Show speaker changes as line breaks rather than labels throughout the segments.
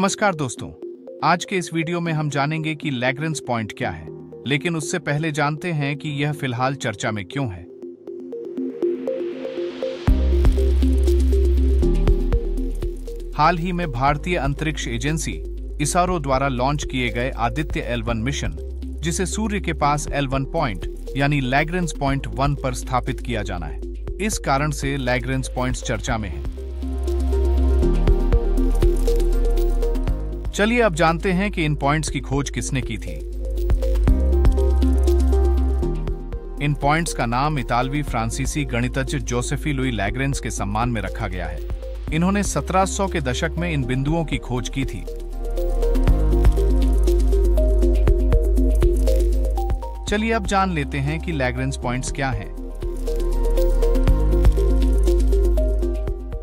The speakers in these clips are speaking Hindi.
नमस्कार दोस्तों, आज के इस वीडियो में हम जानेंगे कि लैग्रेंज पॉइंट क्या है, लेकिन उससे पहले जानते हैं कि यह फिलहाल चर्चा में क्यों है। हाल ही में भारतीय अंतरिक्ष एजेंसी इसरो द्वारा लॉन्च किए गए आदित्य L1 मिशन, जिसे सूर्य के पास L1 पॉइंट यानी लैग्रेंज पॉइंट 1 पर स्थापित किया जाना है। इस कारण से लैग्रेंज पॉइंट्स चर्चा में हैं। चलिए अब जानते हैं कि इन पॉइंट्स की खोज किसने की थी। इन पॉइंट्स का नाम इतालवी फ्रांसीसी गणितज्ञ जोसेफी लुई लैग्रेंज के सम्मान में रखा गया है। इन्होंने 1700 के दशक में इन बिंदुओं की खोज की थी। चलिए अब जान लेते हैं कि लैग्रेंज पॉइंट्स क्या हैं।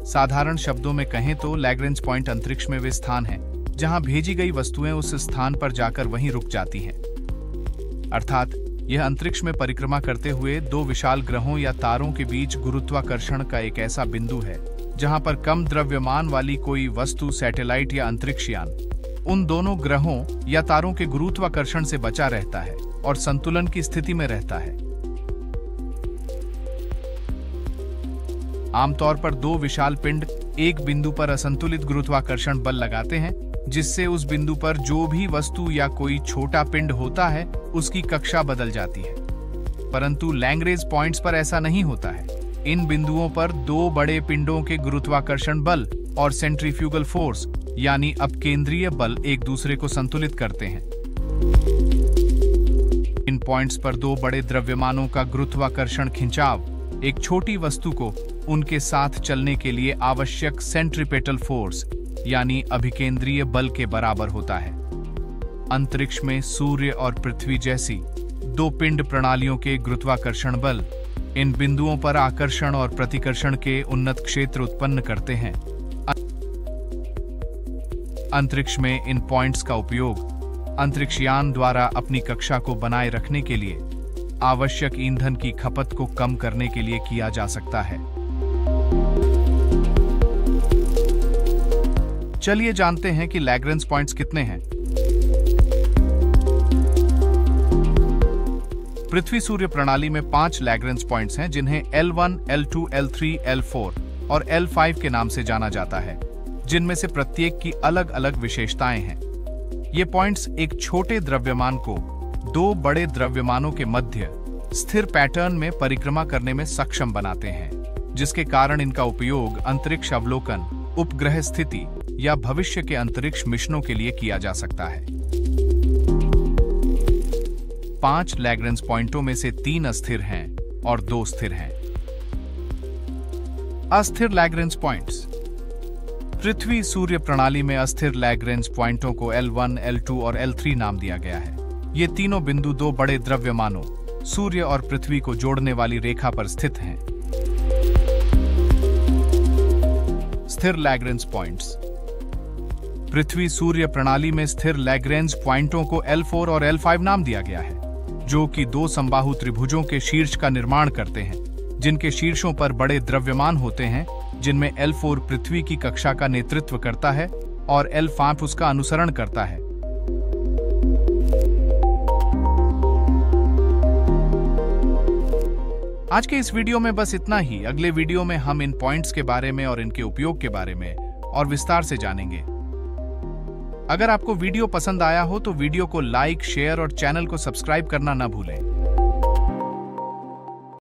साधारण शब्दों में कहें तो लैग्रेंज पॉइंट अंतरिक्ष में वे स्थान हैं जहां भेजी गई वस्तुएं उस स्थान पर जाकर वहीं रुक जाती हैं। अर्थात यह अंतरिक्ष में परिक्रमा करते हुए दो विशाल ग्रहों या तारों के बीच गुरुत्वाकर्षण का एक ऐसा बिंदु है जहां पर कम द्रव्यमान वाली कोई वस्तु, सैटेलाइट या अंतरिक्ष यान, उन दोनों ग्रहों या तारों के गुरुत्वाकर्षण से बचा रहता है और संतुलन की स्थिति में रहता है। आमतौर पर दो विशाल पिंड एक बिंदु पर असंतुलित गुरुत्वाकर्षण बल लगाते हैं, जिससे उस बिंदु पर जो भी वस्तु या कोई छोटा पिंड होता है उसकी कक्षा बदल जाती है। परंतु लैग्रेंज पॉइंट्स पर ऐसा नहीं होता है। इन बिंदुओं पर दो बड़े पिंडों के गुरुत्वाकर्षण बल और सेंट्रीफ्यूगल फोर्स यानी अपकेंद्रीय बल एक दूसरे को संतुलित करते हैं। इन पॉइंट्स पर दो बड़े द्रव्यमानों का गुरुत्वाकर्षण खिंचाव एक छोटी वस्तु को उनके साथ चलने के लिए आवश्यक सेंट्रीपेटल फोर्स यानी अभिकेंद्रीय बल के बराबर होता है। अंतरिक्ष में सूर्य और पृथ्वी जैसी दो पिंड प्रणालियों के गुरुत्वाकर्षण बल इन बिंदुओं पर आकर्षण और प्रतिकर्षण के उन्नत क्षेत्र उत्पन्न करते हैं। अंतरिक्ष में इन पॉइंट्स का उपयोग अंतरिक्षयान द्वारा अपनी कक्षा को बनाए रखने के लिए आवश्यक ईंधन की खपत को कम करने के लिए किया जा सकता है। चलिए जानते हैं कि लैग्रेंज पॉइंट्स कितने हैं। पृथ्वी सूर्य प्रणाली में 5 लैग्रेंज पॉइंट्स हैं, जिन्हें L1, L2, L3, L4 और L5 के नाम से जाना जाता है, जिनमें से प्रत्येक की अलग अलग विशेषताएं हैं। ये पॉइंट्स एक छोटे द्रव्यमान को दो बड़े द्रव्यमानों के मध्य स्थिर पैटर्न में परिक्रमा करने में सक्षम बनाते हैं, जिसके कारण इनका उपयोग अंतरिक्ष अवलोकन, उपग्रह स्थिति या भविष्य के अंतरिक्ष मिशनों के लिए किया जा सकता है। 5 लैग्रेंज पॉइंटों में से 3 अस्थिर हैं और 2 स्थिर हैं। अस्थिर लैग्रेंज पॉइंट्स। पृथ्वी सूर्य प्रणाली में अस्थिर लैग्रेंज पॉइंटों को L1, L2 और L3 नाम दिया गया है। ये तीनों बिंदु दो बड़े द्रव्यमानों सूर्य और पृथ्वी को जोड़ने वाली रेखा पर स्थित हैं। स्थिर लैग्रेंज पॉइंट्स। पृथ्वी सूर्य प्रणाली में स्थिर लैग्रेंज पॉइंटों को L4 और L5 नाम दिया गया है, जो कि दो समबाहु त्रिभुजों के शीर्ष का निर्माण करते हैं, जिनके शीर्षों पर बड़े द्रव्यमान होते हैं, जिनमें L4 पृथ्वी की कक्षा का नेतृत्व करता है और L5 उसका अनुसरण करता है। आज के इस वीडियो में बस इतना ही। अगले वीडियो में हम इन पॉइंट्स के बारे में और इनके उपयोग के बारे में और विस्तार से जानेंगे। अगर आपको वीडियो पसंद आया हो तो वीडियो को लाइक, शेयर और चैनल को सब्सक्राइब करना ना भूलें।